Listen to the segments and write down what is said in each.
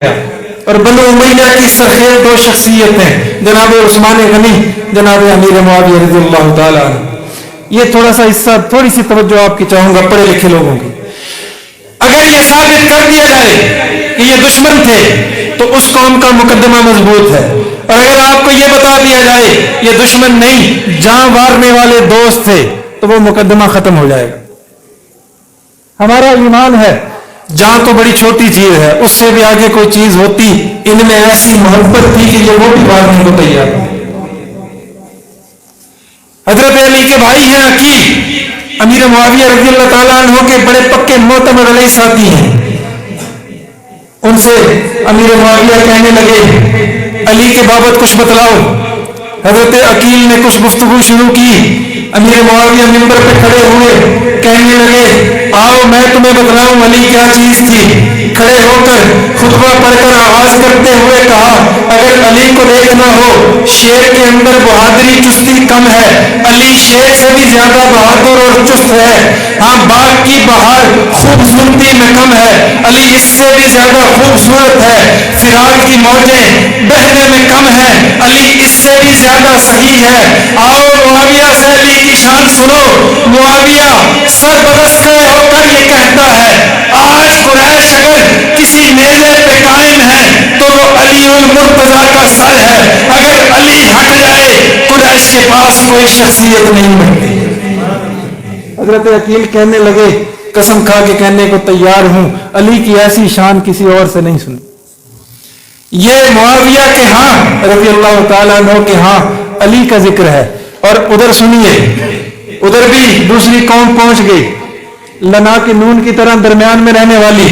اور بنو امیہ کی سرخیز دو شخصیتیں جناب عثمان غنی، جناب امیر معاویہ رضی اللہ تعالیٰ عنہ. یہ تھوڑا سا حصہ، تھوڑی سی توجہ آپ کی چاہوں گا پڑھے لکھے لوگوں کی. اگر یہ ثابت کر دیا جائے کہ یہ دشمن تھے تو اس قوم کا مقدمہ مضبوط ہے، اور اگر آپ کو یہ بتا دیا جائے یہ دشمن نہیں جان مارنے والے دوست تھے تو وہ مقدمہ ختم ہو جائے گا. ہمارا ایمان ہے جان تو بڑی چھوٹی چیز ہے، اس سے بھی آگے کوئی چیز ہوتی، ان میں ایسی محبت تھی کہ یہ وہ بھی مارنے کو تیار تھے. حضرت علی کے بھائی ہیں عقیل، امیر معاویہ رضی اللہ تعالیٰ عنہ کے بڑے پکے معتمد علیہ ساتھی ہیں. ان سے امیر معاویہ کہنے لگے علی کے بابت کچھ بتلاؤ. حضرت عقیل نے کچھ گفتگو شروع کی. امیر معاویہ منبر پہ کھڑے ہوئے، کہنے لگے آؤ میں تمہیں بتلاؤں علی کیا چیز تھی. کھڑے ہو کر خطبہ پڑھ کر آغاز کرتے ہوئے کہا اگر علی کو دیکھنا ہو شیر کے اندر بہادری چستی کم ہے، علی شیر سے بھی زیادہ بہادر اور چست ہے. ہاں باغ کی بہار خوبصورتی میں کم ہے، علی اس سے بھی زیادہ خوبصورت ہے. فراق کی موجیں بہنے میں کم ہے، علی اس سے بھی زیادہ صحیح ہے. آؤ معاویہ سے علی کی شان سنو. معاویہ سر بدست کھڑے ہو کر یہ کہتا ہے آج قریش اگر کسی نیزے پہ قائم ہے تو وہ علی المرتضیٰ کا سر ہے. اگر علی ہٹ جائے قریش کے پاس کوئی شخصیت نہیں بنتی. حضرت عقیل کہنے لگے قسم کھا کے کہنے کو تیار ہوں علی کی ایسی شان کسی اور سے نہیں سنی. یہ معاویہ کے ہاں رضی اللہ تعالیٰ عنہ کے ہاں علی کا ذکر ہے. اور ادھر سنیے، ادھر بھی دوسری قوم پہنچ گئی، لنا کے نون کی طرح درمیان میں رہنے والی.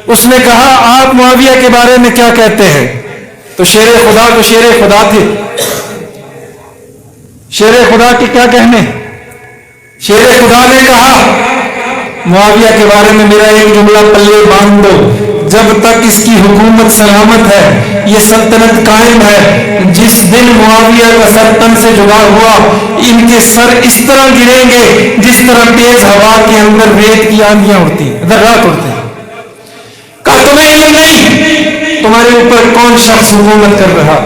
اس نے کہا آپ معاویہ کے بارے میں کیا کہتے ہیں؟ تو شیر خدا تو شیر خدا تھے، شیر خدا کے کیا کہنے. شیر خدا نے کہا معاویہ کے بارے میں میرا ایک جملہ پلے باندھ دو، جب تک اس کی حکومت سلامت ہے، یہ سلطنت قائم ہے، جس دن معاویہ کا سر تن سے جدا ہوا ان کے سر اس طرح گریں گے جس طرح تیز ہوا کے اندر ریت کی آندیاں اڑتی ہیں، ذرات اڑتے ہیں. کہا تمہیں علم نہیں تمہارے اوپر کون شخص حکومت کر رہا.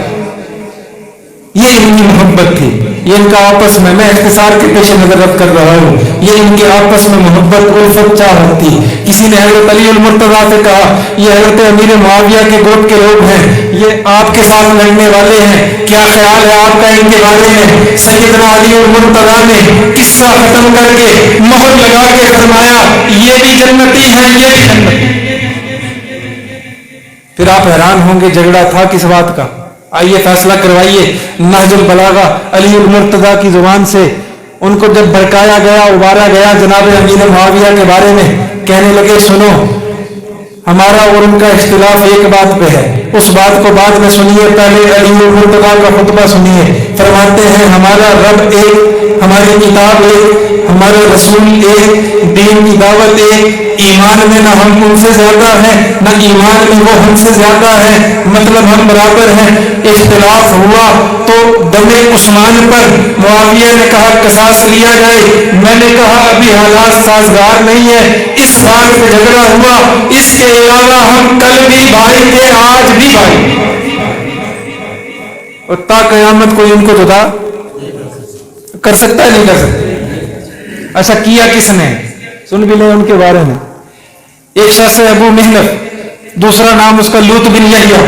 یہ ان کی محبت تھی، یہ ان کا آپس میں اختصار کے پیش نظر رکھ کر رہا ہوں، یہ ان کے آپس میں محبت الفت چاہت تھی. کسی نے حضرت علی المرتضیٰ سے کہا یہ حضرت امیر معاویہ کے گوٹ کے لوگ ہیں، یہ آپ کے ساتھ لڑنے والے ہیں، کیا خیال ہے آپ کا ان کے بارے میں؟ سیدنا علی المرتضیٰ نے قصہ ختم کر کے مہر لگا کے فرمایا یہ بھی جنتی ہیں، یہ بھی جنتی. پھر آپ حیران ہوں گے جھگڑا تھا کس بات کا. آئیے فیصلہ کروائیے. نہج البلاغہ علی المرتضیٰ کی زبان سے ان کو جب بھڑکایا گیا، ابارا گیا جناب امیر معاویہ کے بارے میں، کہنے لگے سنو ہمارا اور ان کا اختلاف ایک بات پہ ہے، اس بات کو بعد میں سنیے، پہلے علی المرتضیٰ کا خطبہ سنیے. فرماتے ہیں ہمارا رب ایک، ہماری کتاب ایک، ہمارے رسول ایک، دین کی دعوت ایک، ایمان میں نہ ہم ان سے زیادہ ہیں نہ ایمان میں وہ ہم سے زیادہ ہیں، مطلب ہم برابر ہیں. اختلاف ہوا تو دم عثمان پر معاویہ نے کہا قصاص لیا جائے، میں نے کہا ابھی حالات سازگار نہیں ہے، اس بات پہ جھگڑا ہوا، اس کے علاوہ ہم کل بھی بھائی تھے آج بھی بھائی، اور تا قیامت کوئی ان کو جدا کر سکتا ہے نہیں کر سکتا. اچھا کیا کس نے؟ سن بھی لیں ان کے بارے میں. ایک شخص ہے ابو محنف، دوسرا نام اس کا لوط بن یحییٰ.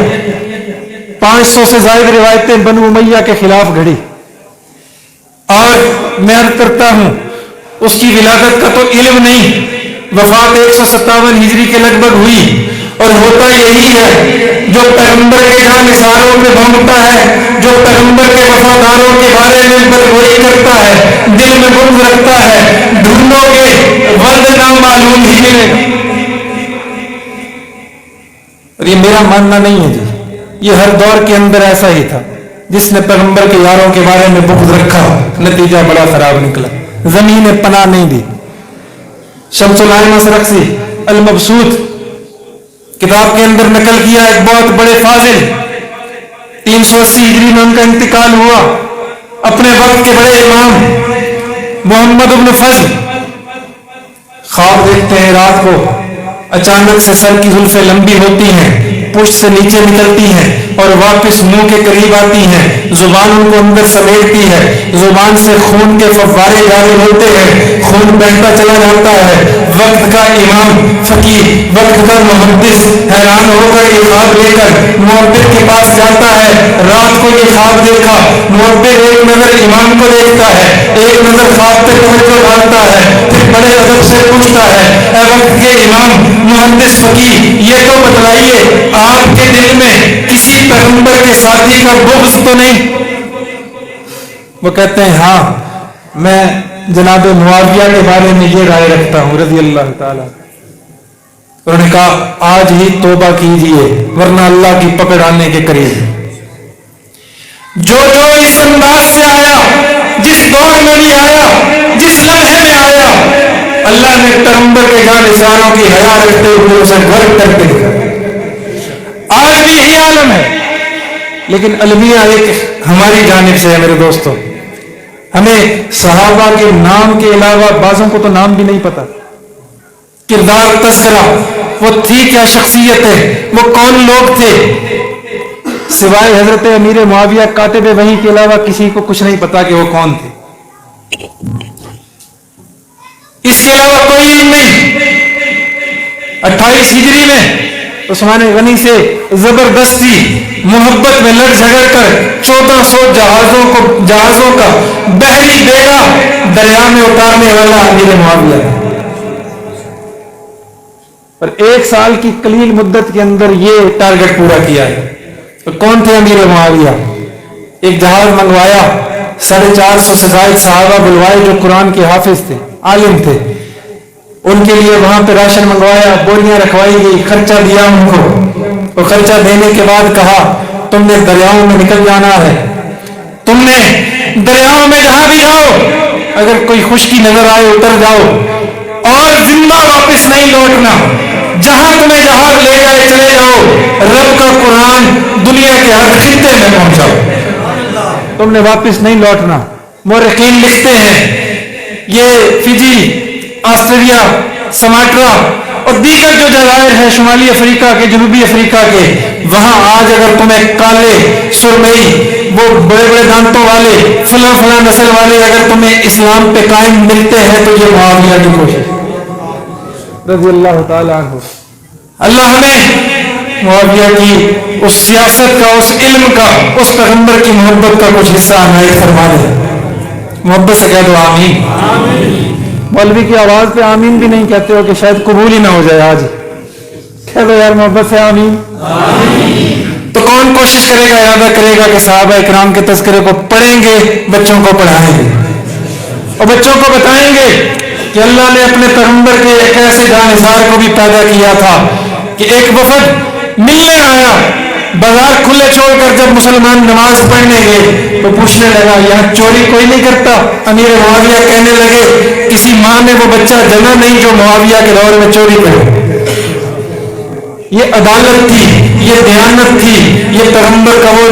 500 سے زائد روایتیں بنو امیہ کے خلاف گھڑی، اور میں عرض کرتا ہوں اس کی ولادت کا تو علم نہیں، وفات 157 ہجری کے لگ بھگ ہوئی. اور ہوتا یہی ہے جو پیغمبر کے جان نثاروں پہ بھونکتا ہے، جو پیغمبر کے وفاداروں کے بارے میں بدگوئی کرتا ہے، دل میں بغض رکھتا ہے، ڈھونڈو گے ورد نامعلوم ہی ملے گا. اور یہ میرا ماننا نہیں ہے جی، یہ ہر دور کے اندر ایسا ہی تھا. جس نے پیغمبر کے یاروں کے بارے میں بغض رکھا نتیجہ بڑا خراب نکلا، زمین نے پناہ نہیں دی. شمس الائمہ سرخسی المبسوط کتاب کے اندر نقل کیا ایک بہت بڑے فاضل، 380 ہجری میں ان کا انتقال ہوا. اپنے وقت کے بڑے امام محمد بن فضل خواب دیکھتے ہیں رات کو، اچانک سے سر کی زلفیں لمبی ہوتی ہیں، پشت سے نیچے نکلتی ہیں اور واپس منہ کے قریب آتی ہیں، زبان ان کو اندر سمیٹتی ہے، زبان سے خون کے فوارے جاری ہوتے ہیں، خون بہتا چلا جاتا ہے۔ وقت کا امام فقیہ، وقت کا محدث حیران ہو کر یہ خواب لے کر معبر کے پاس جاتا ہے۔ رات کو یہ خواب دیکھا، معبر ایک نظر امام کو دیکھتا ہے، ایک نظر خواب پہ توجہ ڈالتا ہے، پھر بڑے ادب سے پوچھتا ہے، اے وقت کے امام محدث فقیہ، یہ تو بتلائیے آپ کے دل میں کسی پیغمبر کے ساتھی کا بغض تو نہیں؟ وہ کہتے ہیں ہاں، میں جناب معاویہ کے بارے میں یہ رائے رکھتا ہوں رضی اللہ تعالیٰ۔ انہوں نے کہا آج ہی توبہ کیجئے ورنہ اللہ کی پکڑ آنے کے قریب۔ جو اس انداز سے آیا، جس دور میں بھی آیا، جس لمحے میں آیا، اللہ نے پیغمبر کے جانشینوں کی حیا رکھتے ہوئے اسے گھر کر کے دکھا۔ آج بھی یہی عالم ہے، لیکن المیہ ایک ہماری جانب سے ہے میرے دوستوں۔ ہمیں صحابہ کے نام کے علاوہ بعضوں کو تو نام بھی نہیں پتا، کردار تذکرہ، وہ تھی کیا شخصیت ہے، وہ کون لوگ تھے، سوائے حضرت امیر معاویہ کاتب وحی کے علاوہ کسی کو کچھ نہیں پتا کہ وہ کون تھے۔ اس کے علاوہ کوئی علم نہیں۔ 28 ہجری میں عثمان غنی سے زبردستی محبت میں لڑ جھگڑ کر 1400 جہازوں کا بحری بیڑا دریا میں اتارنے والا امیر معاویہ، اور 1 سال کی قلیل مدت کے اندر یہ ٹارگٹ پورا کیا ہے۔ تو کون تھے امیر معاویہ؟ ایک جہاز منگوایا، 450 سے زائد صحابہ بلوائے جو قرآن کے حافظ تھے، عالم تھے، ان کے لیے وہاں پہ راشن منگوایا، بوریاں رکھوائی گئی، خرچہ دیا ان کو، اور خرچہ دینے کے بعد کہا تم نے دریاؤں میں نکل جانا ہے، تم نے دریاؤں میں جہاں بھی جاؤ اگر کوئی خشکی نظر آئے اتر جاؤ اور زندہ واپس نہیں لوٹنا، جہاں تمہیں جہاز لے جائے چلے جاؤ، رب کا قرآن دنیا کے ہر خطے میں پہنچاؤ، تم نے واپس نہیں لوٹنا۔ مورخین لکھتے ہیں یہ فجی، آسٹریلیا، سماٹرا اور دیگر جو جزائر ہیں شمالی افریقہ کے، جنوبی افریقہ کے، وہاں آج اگر تمہیں کالے سرمئی، وہ بڑے بڑے دانتوں والے، فلاں فلاں نسل والے اگر تمہیں اسلام پہ قائم ملتے ہیں تو یہ معاویہ کی کوشش رضی اللہ تعالیٰ عنہ۔ اللہ ہمیں معاویہ کی اس سیاست کا، اس علم کا، اس پیغمبر کی محبت کا کچھ حصہ عنایت فرما دے۔ محبت سے کہہ دو آمین۔ مولوی کی آواز پہ آمین بھی نہیں کہتے ہو کہ شاید قبول ہی نہ ہو جائے، آج کہہ دو یار محبت سے آمین۔ تو کون کوشش کرے گا، ارادہ کرے گا کہ صحابہ اکرام کے تذکرے کو پڑھیں گے، بچوں کو پڑھائیں گے اور بچوں کو بتائیں گے کہ اللہ نے اپنے پیغمبر کے ایک ایسے جانثار کو بھی پیدا کیا تھا کہ ایک وفد ملنے آیا، بازار کھلے چھوڑ کر جب مسلمان نماز پڑھنے گئے تو پوچھنے لگا یہاں چوری کوئی نہیں کرتا؟ امیر معاویہ کہنے لگے کسی ماں نے وہ بچہ جنا نہیں جو معاویہ کے دور میں چوری کرے۔ یہ عدالت تھی، یہ دیانت تھی، یہ پیغمبر کا وہ